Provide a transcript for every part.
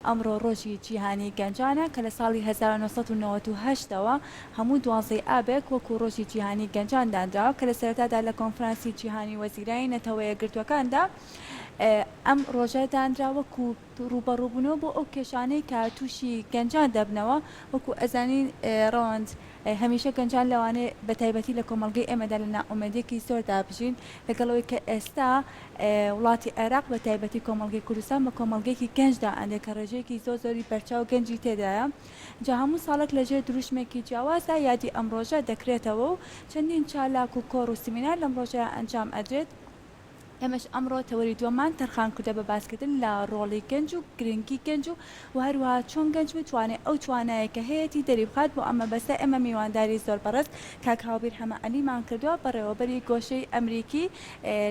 ئەمڕۆ ڕۆژی جیهانی گەنجانە کە لە ساڵی 1998ەوە هەموو 12 ئابێک وەکو ڕۆژی جیهانی گەنجان دانراوە کە لە سەرەتادا لە کۆنفرانسی جیهانی وەزیرانی نەتەوە یەکگرتوەکاندا ئەم ڕۆژە دانرا وەکو ڕوبەڕووبوونەوە بۆ ئەو کێشانەی کە تووشی گەنجان دەبنەوە وەکو ئەزانین ڕەوەند هەمیشە گەنجان لەوانەیە بە تایبەتی لە کۆمەڵگەی ئێمەدا لە ناومێدێکی زۆردا بژین لەگەڵەوەی کە ئێستا وڵاتی عێراق بە تایبەتی کۆمەڵگەی کوردستان بە کۆمەڵگەیەکی گەنجدا ئەندێک کە ڕێژەیەکی زۆری بەرچاو گەنجی تێدایە جا هەموو ساڵێک لەژێر دروشمێکی جیاوازدا یادی ئەم ڕۆژە دەکرێتەوە و چەندین چالاک و کۆڕ و سیمینار لەم ڕۆژە ئەنجام ئەدرێت ئەمەش ئەمڕۆ تەوەری دووەمان تەرخان کردە بە باسکردن لە ڕۆڵی گەنج و گرنگی گەنج و هەروەها چۆن گەنج بتوانێت ئەو توانایە کە هەیەی دەری بخات بۆ ئەمە بەسە ئێمە میوانداری زۆر بەڕست کاک هاوبیر هەمە ئەلیمان کردووە بەڕێوەبەری گۆشەی ئەمریکی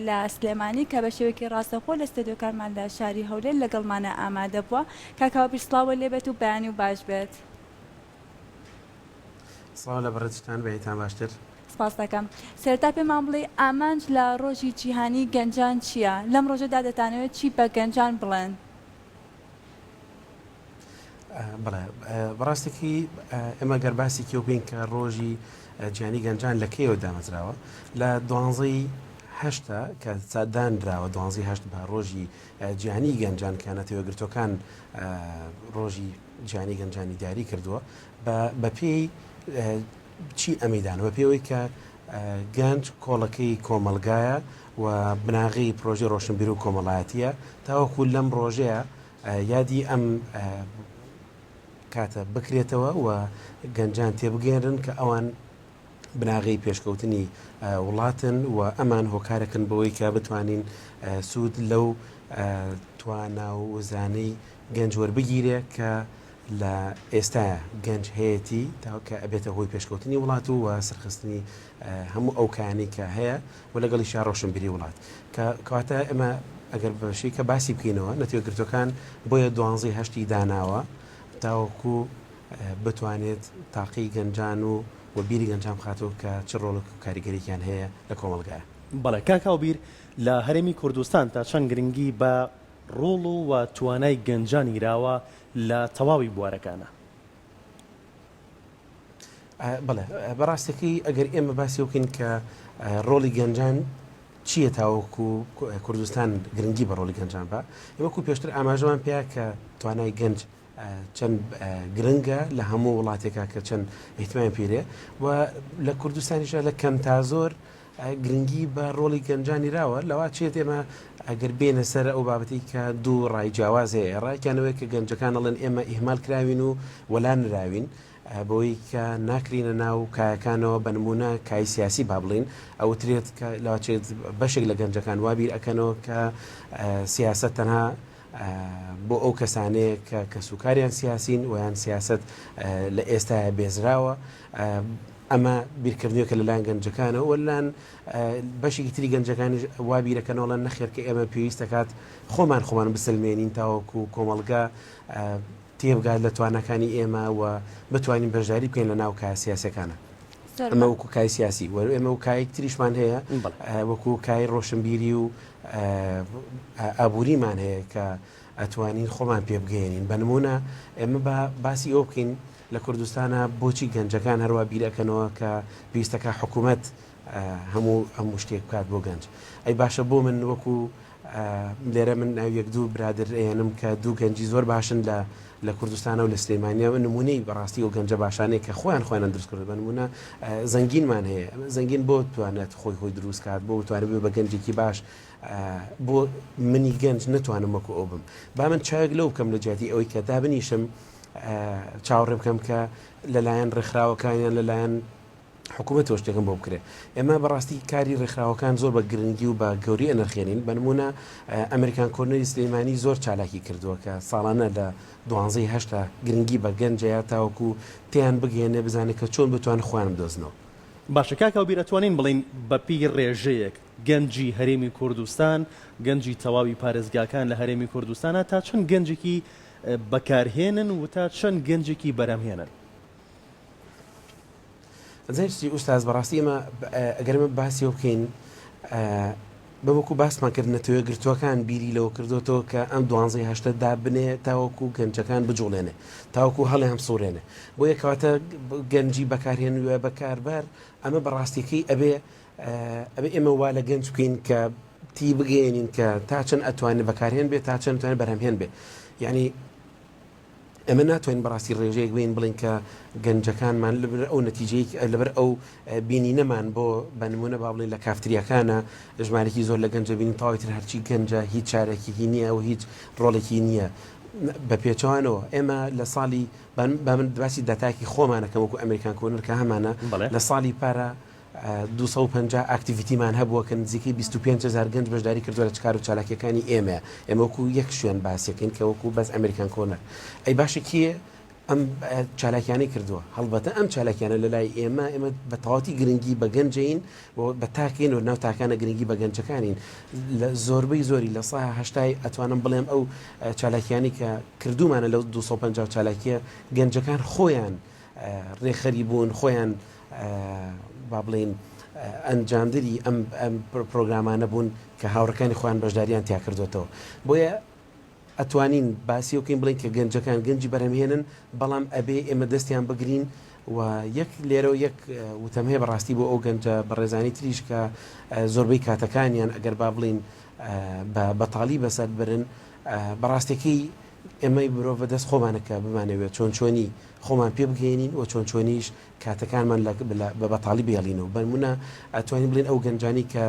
لە سلێمانی کە بە شێوەیەکی ڕاستەخۆ لە ستۆدیۆکارمان لە شاری هەولێر لەگەڵمانە ئامادە بووە کاک هاوبیر سڵاوە لێبێت و بەیانی و باش بێت. سڵاو لە بەڕێزتان بەیتان باشتر. سپاس دەکەم. سێرتا پێمان بڵێ ئامانج لە ڕۆژی جیهانی گەنجان چییە؟ لەم ڕۆژەدا دەتانەوێت چی بە گەنجان بڵێن؟ بەڵێ بەڕاستێکی ئێمە گەرباسی کێو بین کە ڕۆژی جیهانی گەنجان لە کێوە دامەزراوە لە 12/8 کە دانراوە 12/8 بە ڕۆژی جیهانی گەنجان کە نەتەوەیەکگرتوەکان ڕۆژی جیهانی گەنجانی دیاری کردووە بە پێی چی ئەمەدانەوە پێوەی کە گەنج کۆڵەکەی کۆمەلگایە و بناغی پرۆژه ڕۆشنبیر و کۆمەڵایەتیە تاوەکو لەم ڕۆژەیە یادی ئەم کاتە بکرێتەوە و گەنجان تێبگێنن کە ئەوان بناغی پێشکەوتنی وڵاتن و ئەمان هۆکارەکەن بەوەی کە بتوانین سوود لەو توانا و وزانەی گەنج وەربگیرێ کە لە ئێستاە گەنج هەیەی تاکە ئەبێتە هۆی پێشکەوتنی وڵات و سەرخستنی هەموو ئەو کایانی کە هەیە و لەگەڵی شار ڕۆشنبیری وڵات کەواتە ئەمە ئەگەر بەشی کە باسی بکەینەوە نەتەوەیەکگرتوەکان بۆیە 12/8 داناوە تاوەکو بتوانێت تاقی گەنجان و بیری گەنجام خاتەوە کە چ ڕۆڵک و کاریگەریان هەیە لە کۆمەلگایە. بەڵێ کاک هاوبیر لە هەرێمی کوردستان تا چەند گرنگی بە ڕۆڵ و توانای گەنجانی راوە لە تەواوی بوارەکانە؟ بەڵێ بەڕاستێکی ئەگەر ئێمە باسی بکەین کە ڕۆڵی گەنجان چییە تاوەکو کوردستان گرنگی بە ڕۆڵی گەنجان بە ئێوەکو پێشتر ئاماژەوان پێیا کە توانای گەنج چەند گرنگە لە هەموو وڵاتێکا کە چەند احتیمامی پێرێ و لە کوردستانیشە لە کەم تا زۆر گرنگی بە ڕۆڵی گەنجانی راوە لەوا چێت ئێمە ئەگەر بێنە سەر ئەو بابەتی کە دوو ڕای جیاوازەیە ڕایکانەوەی کە گەنجەکان ئەڵێن ئێمە ئیهمال کراوین و وەلان نراوین بۆی کە ناکرینە ناو کایەکانەوە بە نمونە کای سیاسی با بڵین ئەوترێت لاچێت بەشێک لە گەنجەکان وابیر ئەکەنەوە کە سیاست تەنها بۆ ئەو کەسانەیە کە سوکاریان سیاسین ویان سیاست لە ئێستا بێزراوە ئەمە بیرکردنیەوە کە لەلایەن گەنجەکانە وەلان بەشێکی تری گەنجەکانی وابیرەکەنەوەڵەن نەخێرکە ئێمە پێویستەکات خۆمان بسلمێنین تاوەکو کۆمەلگا تێبگات لە توانەکانی ئێمە و بتوانین بەشداری بکەین لە ناو کای سیاسەکانە. ئەمە وەکو کای سیاسی وەرو ئێمە و کایەک تریشمان هەیە وەکو کای ڕۆشنبیری و ئابووریمان هەیە کە ئەتوانین خۆمان پێ بگەێنین بە نمونە ئێمە بە باسی ئەو بکەین لە کوردستانە بۆچی گەنجەکان هەروە بیرەکەنەوە کە پێویستەکە حکوومەت هەموو شتێک بکات بۆ گەنج ئەی باشە بۆ من وەکو لێرە من ناو یەک دوو برادر ئێنم کە دوو گەنجی زۆر باشن لە کوردستانە و لە سلێمانیا و نمونەی بەڕاستی و گەنجە باشانەیە کە خۆیان دروست کرد بە نمونە زەنگینمان هەیە زەنگین بۆ توانێت خۆی دروست کات بۆ توانێت بە گەنجێکی باش بۆ منی گەنج نتوانم وەکو ئەو بم با من چاک لەو بکەم لە جیاتی ئەوەی کە دابنیشم چاوەڕێ بکەم کە لەلایەن ڕێکخراوەکانیان لەلایەن حکوومەت شتێکم بۆ بکرێت ئێمە بەڕاستی کاری ڕێکخراوەکان زۆر بە گرنگی و بە گەوری ئەنرخێنین بە نمونە ئەمریکان کۆرنەری سلێمانی زۆر چالاکی کردووە کە ساڵانە لە 12/8 گرنگی بە گەنجەیە تاوەکو تیان بگەێنێ بزانێت کە چۆن بتوان خۆیان بدۆزنەوە. باشە کاک هاوبیر ئەتوانین بڵین بەپی ڕێژەیەک گەنجی هەرێمی کوردستان گەنجی تەواوی پارێزگاکان لە هەرێمی کوردستانە تا چەند گەنجێکی بەکارهێنن و تا چەند گەنجێکی بەرەمهێنن؟ زەرسی ئوستاز بەڕاستی ئێمە ئەگەرمە باسی بکەین بەوەکو باسمان کردنەوە گرتوەکان بیری لەوە کردوەوە کە ئەم 12 بنێ تاوەکو گەنجەکان بجوڵێنێ تاوەکو هەڵێ هەم سوورێنێ بۆ یەکەواتە گەنجی بەکارهێنوە بەکاربەر ئەمە بەڕاستیەکەی ئەبێ ئێمە وا لە گەنج بکەین کە تی بگەێنین کە تا چەند ئەتوانێت بەکارهێن بێت تا چەند توانێت بەرهەمهێن بێ یعنی ئەمە ناتوانین بەڕاستی ڕێژەیەک بین بڵین کە گەنجەکانمان لەبەر ئەو نەتیجەیە لەبەر ئەو بینینەمان بۆ بەنمونە با بڵین لە کافتریاکانە ژمارەی زۆر لە گەنجە بینی تاویتر هەرچی گەنجە هیچ چارێکی نییە و هیچ ڕۆڵێکی نییە بە پێچوانەوە ئێمە لە ساڵی با من باسی دەتاکی خۆمانەکەم وەکو ئەمریکان کۆنر کە هەمانە لە ساڵی پارە 250 ئاکتیڤیتیمان هەبووە کە نزیکەی 25,000 گەنج بەشداری کردووە لە چکار و چالاکیەکانی ئێمە وەکو یەک شوێن باسیەکەین کە وەکو بەس ئەمریکان کۆنەر ئەی باشە کیە ئەم چالاکیانەی کردووە هەڵبەتە ئەم چالاکیانە لە لای ئێمە بە تەواوەتی گرنگی بە گەنجین بە تاکەین و ناو تاکانە گرنگی بە گەنجەکانین لە زۆربەی زۆری لە ساحە هەشتای ئەتوانم بڵێم ئەو چالاکیانی کە کردومانە لەو 250 چالاکیە گەنجەکان خۆیان ڕێخەری بوون خۆیان با بڵین ئەنجامدری ئەم پرۆگرامانە بوون کە هاوڕەکانی خۆیان بەشداریان تیا کردوێتەوە بۆیە ئەتوانین باسی وکەین بڵین کە گەنجەکان گەنجی بەرهەمهێنن بەڵام ئەبێ ئێمە دەستیان بگرین و یەک لێرە و یەک وتەم هەیە بەڕاستی بۆ ئەو گەنجە بەڕێزانی تریش کە زۆربەی کاتەکانیان ئەگەر با بڵین بە بەتاڵی بەسەر برن بەڕاستێکی ئێمەی مرۆڤ دەست خۆمانەکە بمانەوێت چۆنی خۆمان پێ بگەێنین و چۆنیش کاتەکانمان بە بەتاڵی بێڵینەوە بەنمونە ئەتوانین بڵین ئەو گەنجانی کە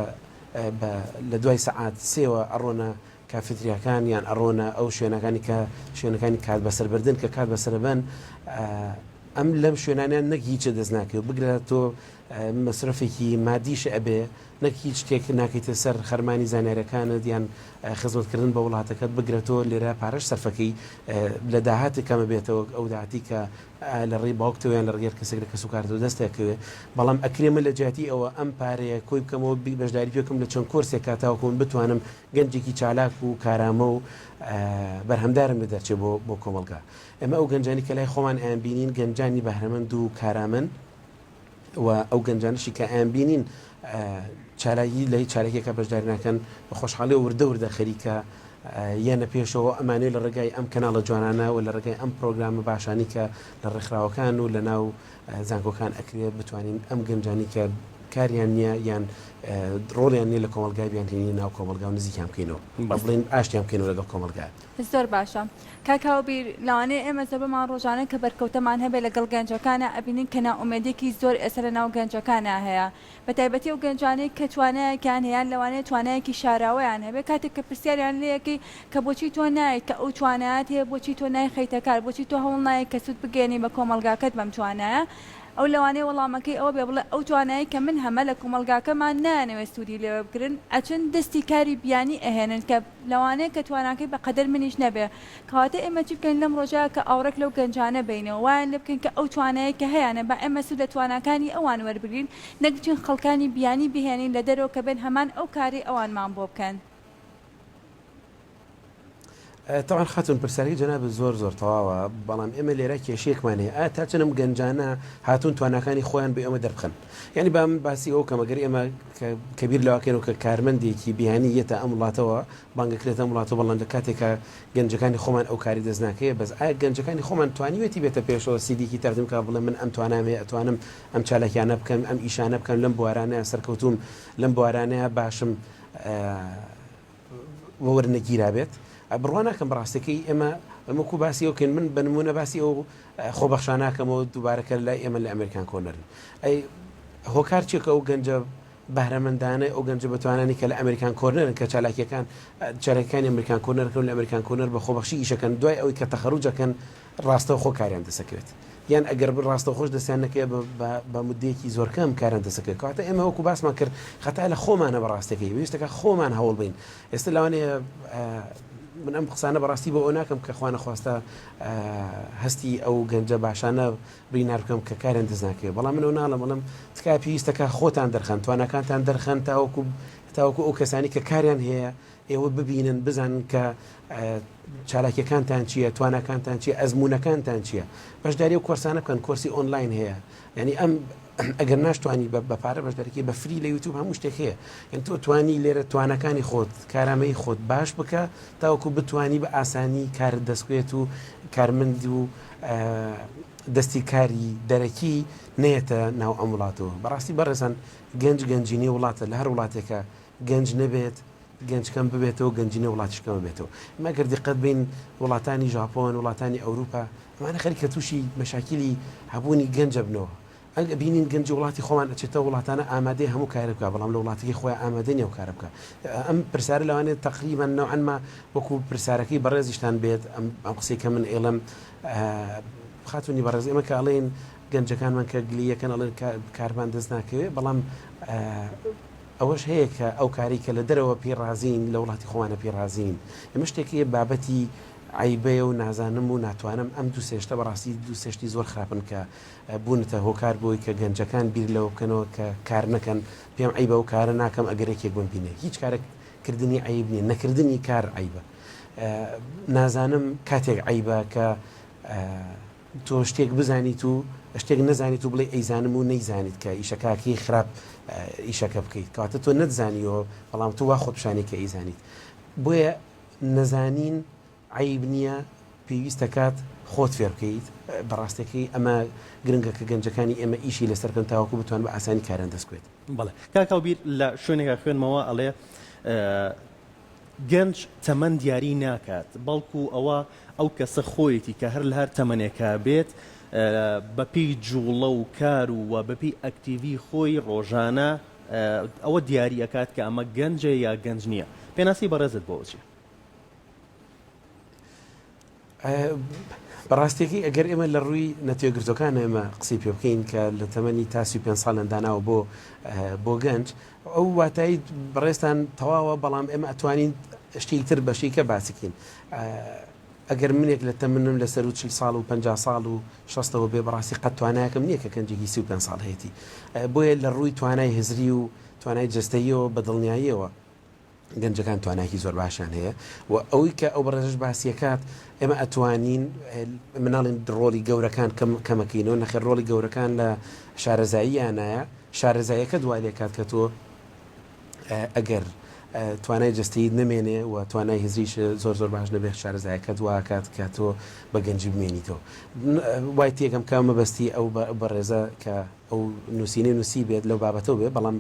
لە دوای سەعات سێوە ئەڕۆنە کافێتریاکان یان ئەڕۆنە ئەو شوێنەکانی کات بەسەربردن کە کات بەسەربەن ئەم لەم شوێنانیان نەک هیچە دەست ناکەوێت بگرێت تۆ مەسرفێکی مادیش ئەبێ نەک هیچ شتێک ناکەیتە سەر خەرمانی زانیارەکانت یان خزمەتکردن بە وڵاتەکەت بگرێتەوە لێرە پارەش سەرفەکەی لە داهاتی کەمە بێتەوە ئەو داهاتی کە لە ڕێی باوکتەوەیان لە ڕێگەر کەسێک لە کەسوکارەوە دەستێکەوێت بەڵام ئەکرێمە لە جیاتی ئەوە ئەم پارەیە کۆی بکەمەوە بەشداری پێکم لە چەند کۆرسێک کاتاوکۆم بتوانم گەنجێکی چالاک و کارامە و بەرهەمدارم بدەرچێت بۆ کۆمەلگا ئەمە ئەو گەنجانی کە لای خۆمان ئەیان بینین گەنجانی بەهرەمەند و کارامن و ئەو گەنجانشی کە ئەیان بینین چالاکی لای چارێکێکە بەشداری ناکەن بە خۆشحاڵی وردە خەریکە یانە پێشەوە ئەمانەی لە ڕێگای ئەم کەناڵە جوانانە و لە ڕێگای ئەم پرۆگرامە باشانی کە لە ڕێکخراوەکان و لە ناو زانکۆکان ئەکرێت بتوانین ئەم گەنجانی کە کاریان نییە یان ڕۆڵیان نیە لە کۆمەلگای بیانهێنی ناو کۆمەلگا و نزیکیان بکەینەوە بڵین ئاشتیان بکەینەوە لەگەڵ کۆمەلگا زۆر باشە کاکاو بیر لەوانەیە ئێمە زۆربمان ڕۆژانە کە بەرکەوتەمان هەبێت لەگەڵ گەنجەکانە ئەبینین کە ناومێدێکی زۆر ئێستا لە ناو گەنجەکانە هەیە بە تایبەتی ئەو گەنجانەی کە توانایەکیان هەیە لەوانەیە توانایەکی شاراوەیان هەبێت کاتێک کە پرسیاریان لەیەکی کە بۆچی تۆ نایە کە ئەو توانایەت هەیە بۆچی تۆ نایخەیتە کار بۆچی تۆ هەوڵ نایە کە سوود بگەێنی بە کۆمەلگاکەت بەم توانایە ئەو لەوانەیە وەڵامەکەی ئەوە بێ بڵێ ئەو توانایی کە من هەمە لە کۆمەلگاکەمان نانەوێت سوودی لێوە بکردن ئەچن دەستی کاری بیانی ئەهێنن کە لەوانەیە کە تواناکەی بە قەدەر منیش نەبێ کەواتە ئێمە چی بکەین لەم ڕۆژە کە ئاورێک لەو گەنجانە بینەوە وایان لێ بکەین کە ئەو توانایی کە هەیەە بە ئێمە سوود لە تواناکانی ئەوان وەربگرین نەکچین خەڵکانی بیانی بهێنین لە دەرەوە کە بێن هەمان ئەو کاری ئەوانمان بۆ بکەن طبعا خاتون پرسیاری جناب زۆر تەواوە بەڵام ئێمە لێرە کێشەیەکمان هەیە تا چەنم گەنجانە هاتوون توانەکانی خۆیان بە ئێمە دەربخن یعنی بام باسی ئەو کەمەگەر ئێمە کەبیر لەواکەن و کە کارمەندێکی بیانی یەتە ئەم وڵاتەوە بانگەکرێتە وڵاتەوە بەڵام لە کاتێکە گەنجەکانی خۆمان ئەو کاری دەست ناکەیە بەس ئایا گەنجەکانی خۆمان توانیوێتی بێتە پێشەوە سیدیکی تەردم کا بڵێ من ئەم توانامێ ئەتوانم ئەم چالاکیانە بکەم ئەم ئیشانە بکەم لەم بوارانەیە سەرکەوتوم لەم بوارانەیە باشم وەرنەگیرا بێت بڕواناکەم بەڕاستەکەی ئەمەکو باسی ئەوکەین من بنمونە باسی ئەو خۆبەخشاناکەمەوە دووبارەکە لای ئێمە لە ئەمریکان کۆنەرن ئەی هۆکار چێکە ئەو گەنجە بەهرەمەندانە ئەو گەنجە بەتوانانی کە لە ئەمریکان کۆنەرن کە چالاکیەکانی ئەمریکان کۆنەرکەن لە ئەمریکان کۆنەر بە خۆبەخشی ئیشەکەن دوای ئەوەی کە تەخەڕوجەکەن ڕاستەوە خۆ کاریان دەسەکرێت یان ئەگەر ڕاستە خۆش دەستیان نەکەێ بە مدەیەکی زۆر کەم کاران دەسەکرێت کاتە ئێمە وەکو باسمان کرد خەتا لە خۆمانە بەڕاستەکەی ویستەکە خۆمان هەوڵ بین ئێستا لەوانەیە من ئەم قسانە بەڕاستی بۆ ئەو ناکەم کە خوانە خواستە هەستی ئەو گەنجە باشانە برینار بکەم کە کاریان دەست ناکەوێت بەڵام منەوە ناڵم بەڵام تکای پێویستەکە خۆتان دەرخەن توانەکانتان دەرخەن تاوەکو ئەو کەسانی کە کاریان هەیە ئێوە ببینن بزانن کە چالاکیەکانتان چییە توانەکانتان چیە ئەزمونونەکانتان چییە بەشداری و کۆرسانە بکەن کۆرسی ئۆنلاین هەیە یعنی ئەگەر ناشتوانی بە پارە بەشدارێکی بە فری لە یوتیوب هەموو شتێک هەیە یان تۆ توانی لێرە توانەکانی خۆت کارامەی خۆت باش بکە تاوەکو بتانی بە ئاسانی کارت دەستکوێت و کارمند و دەستی کاری دەرەکی نێتە ناو ئەم وڵاتەوە بەڕاستی بەڕێزان گەنجینی وڵاتە لە هەر وڵاتێکە گەنج نەبێت گەنجکەم ببێتەوە گەنجینە وڵاتیشکەمە بێتەوە مەگەر دیقەت بین وڵاتانی ژاپۆن وڵاتانی ئەوروپا ئەمانە خەریکە تووشی مەشاکیلی هەبوونی گەنجە بنەوە ئەگە بینین گەنجی وڵاتی خۆمان ئەچێتە وڵاتانە ئامادەی هەموو کارە بکە بەڵام لە وڵاتێکی خۆیان ئامادە نیە و کارە بکە ئەم پرسیارە لەوانێت تقریبا نەوعەنما وەکو پرسیارەکەی بەڕێزیشتان بێت ئەم قسەی کە من ئێڵم خاتونی بەڕێز ئێمە کە ئەڵێن گەنجەکانمان کە گلیەکەن ئەڵێن کارمان دەست ناکەوێت بەڵام ئەوەش هەیە کە ئەو کاری کە لە دەرەوە پێڕازین لە وڵاتی خۆوانە پێڕازین ئەمە شتێکی بابەتی عیبەیە و نازانم و ناتوانم ئەم دوو سێشتە بەڕاستی دوو سێشتی زۆر خراپن کە بوونتە هۆکار بۆی کە گەنجەکان بیر لەوە بکەنەوە کە کار نەکەن پێم عیبە و کارە ناکەم ئەگەرێکێک بم بینێ هیچ کارەکردنی عیب نیە نەکردنی کار عیبە نازانم کاتێک عیبە کە تۆ شتێک بزانیت و شتێک نەزانیت و بڵێ ئەیزانم و نەیزانیت کە ئیشەکاکی خراپ ئیشەکە بکەیت کاتە تۆ نەتزانیەوە بەڵام تو وا خۆپشانی کە ئەیزانیت بۆیە نەزانین عیب نییە پێویستە کات خۆت فێر بکەیت بەڕاستەکەی ئەمە گرنگە کە گەنجەکانی ئێمە ئیشی لەسەرکەن تاوەکو بتوان بە ئاسانی کاران دەستکوێت بەڵێ کاکاوبیر لە شوێنێکە خوێنمەوە ئەڵێ گەنج تەمەەن دیاری ناکات بەڵکو ئەو کەسە خۆیەتی کە هەر لە هەر تەمەنێکا بێت بەپی جوڵە و کار و بەپی ئەکتیڤی خۆی ڕۆژانە ئەوە دیاریەکات کە ئەمە گەنجە یا گەنج نییە پێناسی بەڕێزت بۆچی بەڕاستێکی ئەگەر ئێمە لە ڕووی نەتێگرتوەکان ئێمە قسەی پێ بکەین کە لە تەمەنی تا 35 ساڵ داناوە بۆ گەنج ئەو واتایی بەڕێستان تەواوە بەڵام ئێمە ئەتوانین شتێکی تر بەشێکە باسیکەین ئەگەر منێک لە تەمنم لەسەر و 40 ساڵ و 50 ساڵ و 60ەوە بێ بەڕاستی قەت توانایەکەم نییە کە گەنجێکی 35 ساڵ هەیەی بۆیە لە ڕووی توانای هزری و توانای جستەیەوە بە دڵنیاییەوە گەنجەکان توانایکی زۆر باشیان هەیە و ئەوەی کە ئەو بەڕێژش باسیەکات ئێمە ئەتوانین مناڵین ڕۆڵی گەورەکان کەمەکەینەوە نەخێر ڕۆڵی گەورەکان لە شارەزاییانایە شارەزاییەکە دوای لێکات کە تۆ ئەگەر توانای جستەیت نمێنێ و توانای هزریش زۆر باش نەبێت شارەزایەکە دواکات کە تۆ بە گەنجی بمێنیتەوە وای تێگەم کا مەبەستی ئەو بەڕێزە کە ئەو نووسی بێت لەو بابەتەوە بێ بەڵام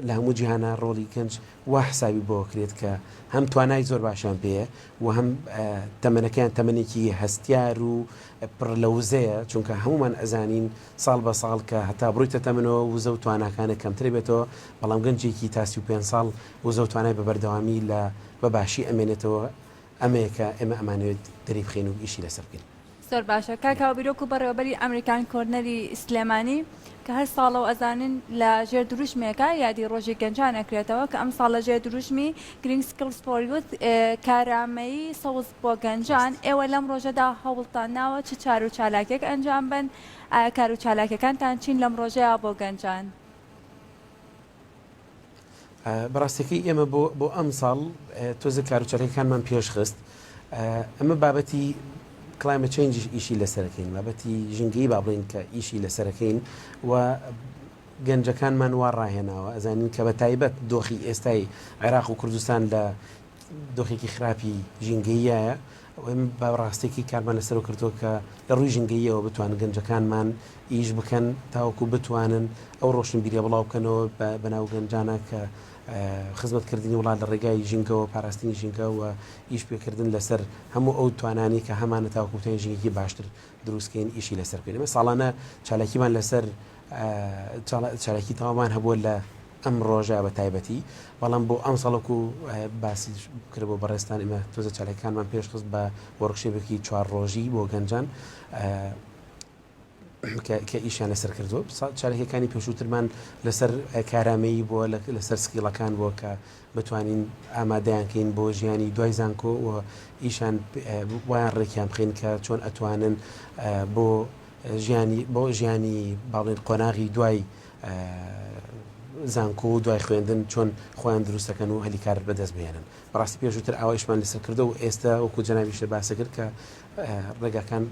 لە هەموو جیهانە ڕۆڵی گەنج وا حسابی بۆ کرێت کە هەم توانای زۆر باشیان پێە و هەم تەمەنەکەیان تەمەنێکی هەستیار و پڕ لەوزەیە چونکە هەمومان ئەزانین ساڵ بە ساڵ کە هەتا بڕیتە تەمەنەوە وزە و تواناکانە کەمتر بێتەوە بەڵام گەنجێکی تا 35 ساڵ وزە و توانای بە بەردەوامی لە بەباشی ئەمێنێتەوە ئەمەیەکە ئێمە ئەمانوێت دەری بخێن و ئیشی لەسەر بکەین زۆر باشە کاکاو بیرۆک و بەڕێوەبەری ئەمریکان کۆرنەری سلێمانی کە هەر ساڵەوە ئەزانن لە ژێر دروشمێکە یادی ڕۆژی گەنجان ئەکرێتەوە کە ئەم ساڵ لە ژێر دروشمی گرینگ سکلز فۆر یوت کارامەیی سەوز بۆ گەنجان ئێوە لەم ڕۆژەدا هەوڵتان ناوە چ چار و چالاکێک ئەنجام بن کار و چالاکەکانتان چین لەم ڕۆژەیە بۆ گەنجان بەڕاستەکەی ئێمە بۆ ئەم ساڵ تۆزە کار و چالاکەکانمان پێشخست ئەمە بابەتی کلایمەت چێنج ئیشی لەسەرەکەین بابەتی ژینگەی با بڵین کە ئیشی لەسەرەکەین و گەنجەکانمان وا ڕاهێناوە ئەزانین کە بە تایبەت دۆخی ئێستای عێراق و کوردستان لە دۆخێکی خراپی ژینگەییایە ئەم بەڕاستێکی کارمان لەسەر کردووە کە لە ڕووی ژینگەییەوە بتوانن گەنجەکانمان ئیش بکەن تاوەکو بتوانن ئەو ڕۆشنبیریە بڵاو بکەنەوە بەناو گەنجانە کە خزمەتکردنی وڵات لە ڕێگای ژینگەوە پاراستنی ژینگە و ئیش پێکردن لەسەر هەموو ئەو توانانی کە هەمانە تاوەکوتیان ژینگی باشتر دروستکەین ئیشی لەسەر بکەین ئێمە ساڵانە چالاکیمان لەسەر چالاکی تەوامان هەبووە لە ئەم ڕۆژە بە تایبەتی بەڵام بۆ ئەم ساڵک و باسی کرد بۆ بەڕێستان ئێمە تۆزە چالاکیەکانمان پێشخست بە وەرکشێپێکی 4 ڕۆژی بۆ گەنجان کە ئیشیان لەسەر کردووە چارەکەەکانی پێشووترمان لەسەر کارامەیی بۆ لەسەر سکیڵەکان بۆ کە بتوانین ئامادەیانکەین بۆ ژیانی دوای زانکۆ و ئیشان وایان ڕێکیان بخین کە چۆن ئەتوانن بۆ ژیانی باڵێن قۆناغی دوای زانکۆ و دوای خوێندن چۆن خۆیان دروستەکەن و هەلیکار بەدەست بێنن بەڕاستی پێشووتر ئاوایشمان لەسەر کردو و ئێستا وەکو جەنابیشە باسە کرد کە ڕێگاکان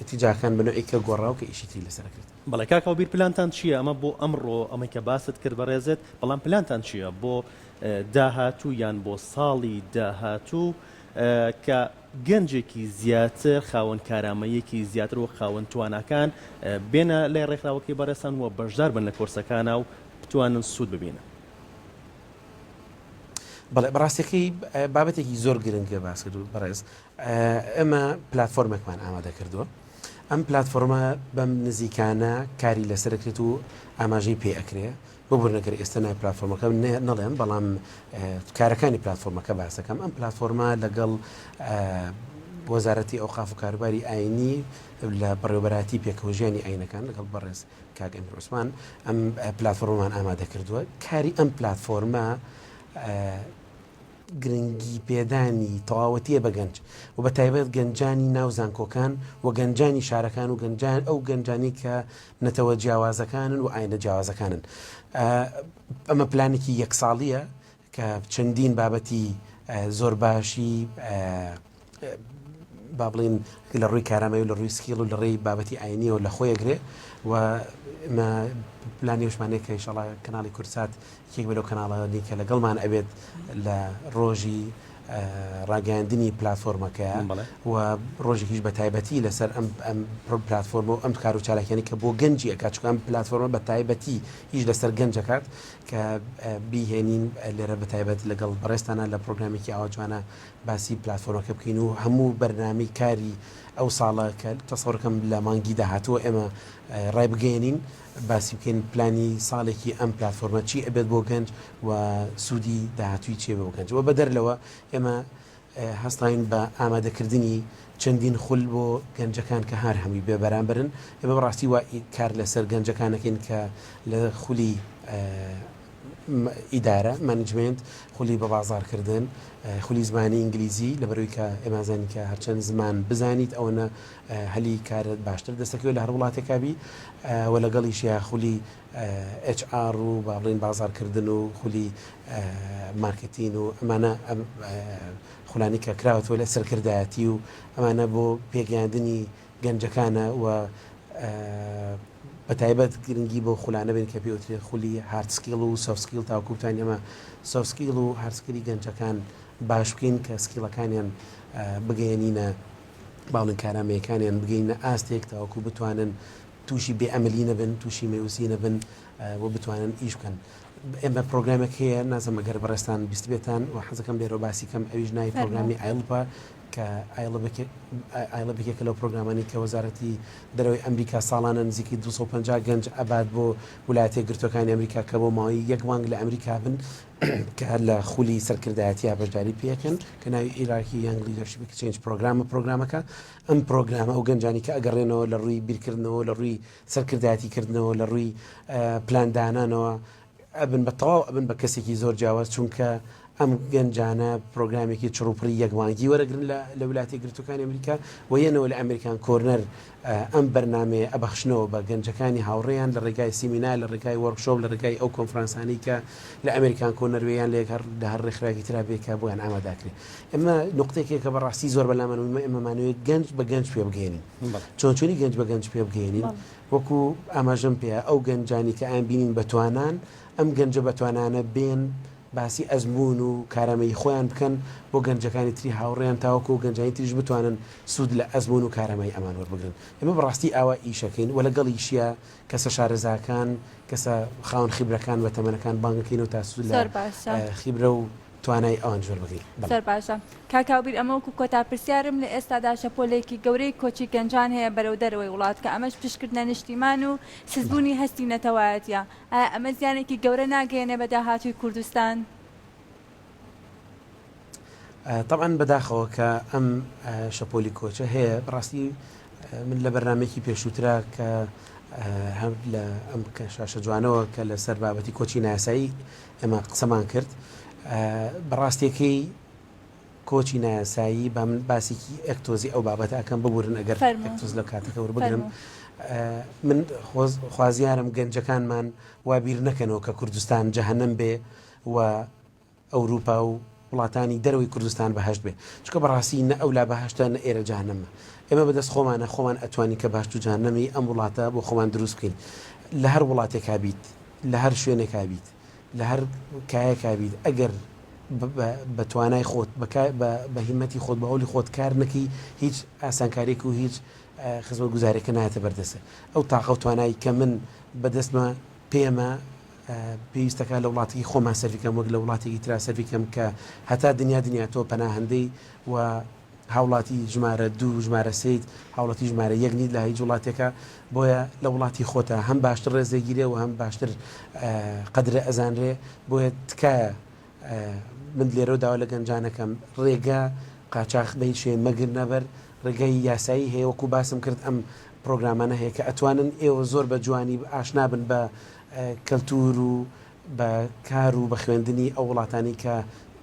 اتجاهکان بنوعی کە گۆڕا و کە ئیشی تری لەسەرکرێت. بەڵێ کاکەو بیر پلانتان چییە؟ ئەمە بۆ ئەمڕۆ ئەمە کە باست کرد بەڕێزت، بەڵام پلانتان چییە بۆ داهاتوو یان بۆ ساڵی داهاتوو کە گەنجێکی زیاتر خاوەن کارامەیەکی زیاتر و خاوەن تواناکان بێنە لای ڕێکخراوەکەی بەڕێستان وە بەشدار بن لە کۆرسەکانە و بتوانن سوود ببینە. بەڵێ بەڕاستیەکەی بابەتێکی زۆر گرنگە باس کرد و بەڕێز ئەمە پلتفۆرمێکمان ئامادە کردووە. ئەم پلتفۆرمە بەم نزیکانە کاری لەسەرکرێت و ئاماژەی پێ ئەکرێ بۆ بوونەکەر ئێستا نای پلتفۆرمەکە نەڵێم، بەڵام کارەکانی پلتفۆرمەکە باسەکەم. ئەم پلتفۆرمە لەگەڵ وەزارەتی ئەوقاف و کاروباری ئاینی لە بەڕێوەبەراتی پێکەوەژیانی ئاینەکان لەگەڵ بەڕێز کاک ئەمیر عوسمان ئەم پلتفۆرمەمان ئامادە کردووە. کاری ئەم پلتفۆرمە گرنگی پێدانی تەواوەتیە بە گەنج و بە تایبەت گەنجانی ناو زانکۆکان و گەنجانی شارەکان و ئەو گەنجانی کە نەتەوە جیاوازەکانن و ئاینە جیاوازەکانن. ئەمە پلانێکی یەک ساڵیە کە چەندین بابەتی زۆر باشی با بڵین لە ڕووی کارامەی و لە ڕووی سکیڵ و لە ڕێی بابەتی ئاینی و لە خۆیەگرێ و پلانی وشمانەیە کە ئینشاڵڵا کەناڵی کورسات یەک بێت لەو کەناڵانی کە لەگەڵمان ئەبێت لە ڕۆژی ڕاگەاندنی پلتفۆرمەکەیە و ڕۆژێکیش بە تایبەتی لەسەر ئەم پلتفۆرمە و ئەم کار و چالاکیانی کە بۆ گەنجی ئەکات، چونکە ئەم پلتفۆرمە بە تایبەتی هیچ لەسەر گەنجەکات کە بیهێنین لێرە بە تایبەت لەگەڵ بەڕێستانە لە پرۆگرامێکی ئاواجوانە باسی پلتفۆرمەکە بکەین و هەموو بەرنامەی کاری ئەو ساڵە کە تەسەوڕەکەم لە مانگی داهاتووە ئێمە ڕای بگەێنین باسی بکەین پلانی ساڵێکی ئەم پلتفۆرمە چی ئەبێت بۆ گەنج و سوودی داهاتووی چێ بۆ گەنج و بەدەرلەوە ئێمە هەستاین بە ئامادەکردنی چەندین خول بۆ گەنجەکان کە هەر هەمووی بێ بەرامبرن. ئێمە بەڕاستی وا کار لەسەر گەنجەکانەکەین کە لە خولی ئیدارە مانیجمنت، خولی بە بازارکردن، خولی زمانی ئینگلیزی لەبەرەوەی کە ئێمازانی کە هەرچەند زمان بزانیت ئەوەنە هەلی کارت باشتر دەستەکەوێت لە هەر وڵاتێکابی و لەگەڵیشیە خولی HR و با بڵین بازارکردن و خولی مارکتین و ئەمانە خولانی کە کراوەتەوە لە سەرکردایەتی و ئەمانە بۆ پێگەیاندنی گەنجەکانە و بە تایبەت گرنگی بۆ خولانە بین کە پێوترێت خولی هاردسکیل و سۆفسکیل تاوکوتان ئەمە سۆفسکیل و هاردسکیلی گەنجەکان باش بکەین کە سکیلەکانیان بگەێنینە باڵن کارامەیەکانیان بگەینە ئاستێک تاوەکو بتوانن تووشی بێئەمەلی نەبن، تووشی مەوسی نەبن و بتوانن ئیش بکەن. ئێمە پرۆگرامێک هەیە نازم ئەگەر بەڕێستان بیست بێتان و حەزەکەم لێرە باسی کەم ئەویش ناوی پرۆگرامی ئایلپە کە ئایلبێکێکە لەو پرۆگرامانی کە وەزارەتی دەرەوەی ئەمریکا ساڵانە نزیکی 250 گەنج ئەبات بۆ ویلایەتە یەکگرتووەکانی ئەمریکا کە بۆ ماوەی یەک مانگ لە ئەمریکا بن کە لە خولی سەرکردایەتی بەشداری پێکەن کە ناوی ئیراکی یانگ لیدەرشیپ چێنج پرۆگرامەکە. ئەم پرۆگرامە ئەو گەنجانی کە ئەگەڕێنەوە لە ڕووی بیرکردنەوە، لە ڕووی سەرکردایەتیکردنەوە، لە ڕووی پلاندانانەوە ئەبن بە تەواو ئەبن بە کەسێکی زۆر جیاواز، چونکە ئەم گەنجانە پرۆگرامێکی چڕوپڕی یەکمانگی وەرەگرن لە ویلایەتە یەکگرتووەکانی ئەمریکا و یەنەوە لە ئەمریکان کۆرنەر ئەم بەرنامەیە ئەبەخشنەوە بە گەنجەکانی هاوڕێیان لە ڕێگای سیمینار، لە ڕێگای وەرکشۆپ، لە ڕێگای ئەو کۆنفرانسانی کە لە ئەمریکان کۆنەروێیان لە هەر ڕێکخراوێکی ترا بێکە بۆیان ئامادەکرێت. ئێمە نقطەیەکێکە بەڕاستی زۆر بەلامەوە ئێمەمانوێت گەنج بە گەنج پێ بگەێنین، چۆنی گەنج بە گەنج پێ بگەێنین وەکو ئاماژەم پێەیە ئەو گەنجانی کە ئەیان بینین بەتوانان ئەم گەنجە بەتوانانە بێن باسی ئەزمون و کارامەی خۆیان بکەن بۆ گەنجەکانی تری هاوڕێیان تاوەکو و گەنجانی تریش بتوانن سوود لە ئەزمون و کارامەی ئەمان وەربگرن. ئێمە بەڕاستی ئاوا ئیشەکەین و لەگەڵیشیە کەسە شارەزاکان، کەسە خاوەن خیبرەکان بە تەمەنەکان بانگەکەینەوە تا سوود لە خیبرە و توانای ئەوان ژۆر بگەین. زۆر باشە کاکاوبیر، ئەمە وەکو کۆتا پرسیارم لە ئێستادا شەپۆلێکی گەورەی کۆچی گەنجان هەیە بەرەو دەرەوەی وڵات کە ئەمەش پشتکردنە نیشتیمان و سزبوونی هەستی نەتەوایەتیە. ئەمە زیانێکی گەورە ناگەێنێ بە داهاتووی کوردستان؟ طبعا بەداخەوە کە ئەم شەپۆلی کۆچە هەیە بڕاستی من لە بەرنمێکی پێشووترا کە هەم لە ئەم شاشە جوانەوە کە لەسەر بابەتی کۆچی نایاسایی ئێمە قسەمان کرد. بەڕاستیەکەی کۆچی نایاسایی با من باسێکی ئەکتۆزی ئەو بابەتە ئەەکەم ببورن ئەگەر ئەکتۆز لە کاتەکە وەربگرم. من خوازیارم گەنجەکانمان وابیر نەکەنەوە کە کوردستان جەهەنەم بێ و ئەوروپا و وڵاتانی دەرەوەی کوردستان بەهشت بێ چکە بەڕاستی نە ئەولا بەهشتە نە ئێرە جەهەنەمە ئێمە بەدەست خۆمان ئەتوانی کە باشت و جەهەنەمی ئەم وڵاتە بۆ خۆمان دروست بکەین لە هەر وڵاتێکا بیت لە هەر شوێنێکا بیت لە هەر کایەکا بیت ئەگەر بە توانای خۆت بە هیمەتی خۆت بە هەوڵی خۆت کار نەکەی هیچ ئاسانکارێک و هیچ خزمەت گوزارێکە نایەتە بەردەستە ئەو تاقە و توانایی کە من بەدەستمە پێمە پێویستەکە لە وڵاتی خۆمان سەرفیکەم وەک لە وڵاتێکی ترا سەرفیکەم کە هەتا دنیا تۆ پەناهەندەی و هاوڵاتی ژمارە 2 ژمارە 3 هاوڵاتی ژمارە 1 نیت لە هیچ وڵاتێکە بۆیە لە وڵاتی خۆتە هەم باشتر ڕێزێگیرێ و هەم باشتر قەدرە ئەزانرێ بۆیە تکایە من لێرە داوا لە گەنجانەکەم ڕێگا قاچاق بەی شوێن مەگر نەبەر ڕێگەی یاسایی هەیە وەکو باسم کرد ئەم پرۆگرامانە هەیە کە ئەتوانن ئێوە زۆر بە جوانی ئاشنابن بە کەلتور و بە کار و بە خوێندنی ئەو وڵاتانی کە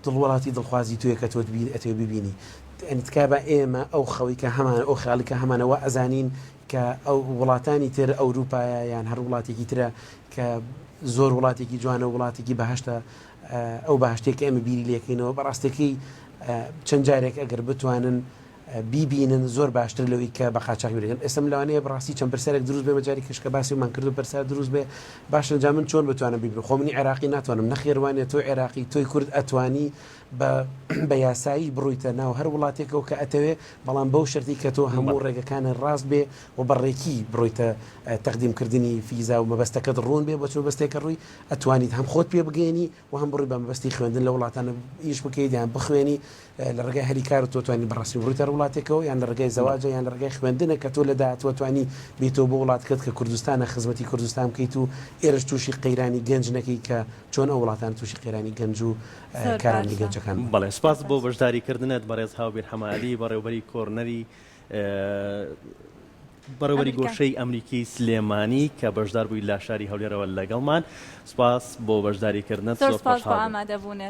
دڵوڵاتی دڵخوازی توێ کە تۆ ئەتێ ببینی تکا بە ئێمە ئەو خەڵی کە هەمان ئەو خاڵی کە هەمانەوە ئەزانین کە ئەو وڵاتانی تر ئەوروپایە یان هەر وڵاتێکی ترە کە زۆر وڵاتێکی جوانە و وڵاتێکی بەهشتە ئەو باشتێک ئێمە بیری لێکەینەوە بەڕاستێکی چەند جارێک ئەگەر بتوانن بیبینن زۆر باشتر لەوەی کە بە قاچاق بێگەن ئێستا لەوانەیە بەڕاستی چەند پرسیارێک دروست بێ بەجاری کەشکە باسی ومان کردو پرسیار دروست بێ باشە جا من چۆن بتوانم بیبرم خۆ منی عێراقی ناتوانم نەخێوانێت تۆ عێراقی تۆی کورد ئەتوانی بە یاسایی بڕوویتە ناو هەر وڵاتێکەوە کە ئەتەوێ بەڵام بەو شەرتی کە تۆ هەموو ڕێگەکانە ڕاست بێ و بەڕێکی بڕۆیتە تەقدیمکردنی فیزا و مەبەستەکەت ڕوون بێ بۆ چۆ بەستێکە ڕووی ئەتوانیت هەم خۆت پێ بگەێنی و هەم بڕووی بە مەبەستی خوێندن لە وڵاتانە ئیش بکەیت یان بخوێنی لە ڕێگای هەری کار تۆ توانی بەڕاستی بڕوویتە وڵاتێکەوە یان لە ڕێگای زەواجە یان لە ڕێگای خوێندنە کە تۆ لەداهاتوە توانی بێتەوە بۆ وڵاتەکەت کە کوردستانە خزمەتی کوردستان بکەیت و ئێرەش تووشی قەیرانی گەنج نەکەی کە چۆن ئەو وڵاتان تووشی قەیرانی گەنج و کارانی گەنجەکان بەڵێ سپاس بۆ بەشداریکردنت بەڕێز هاوبیر حەمالی بەڕێوبەری کۆرنەری بەڕێوەری گۆشەی ئەمریکی سلێمانی کە بەشدار بووی لە شاری هەولێرەوە لەگەڵمان سپاس بۆ بەشداریکردنت زۆر سپاس بۆ ئامادەبوونت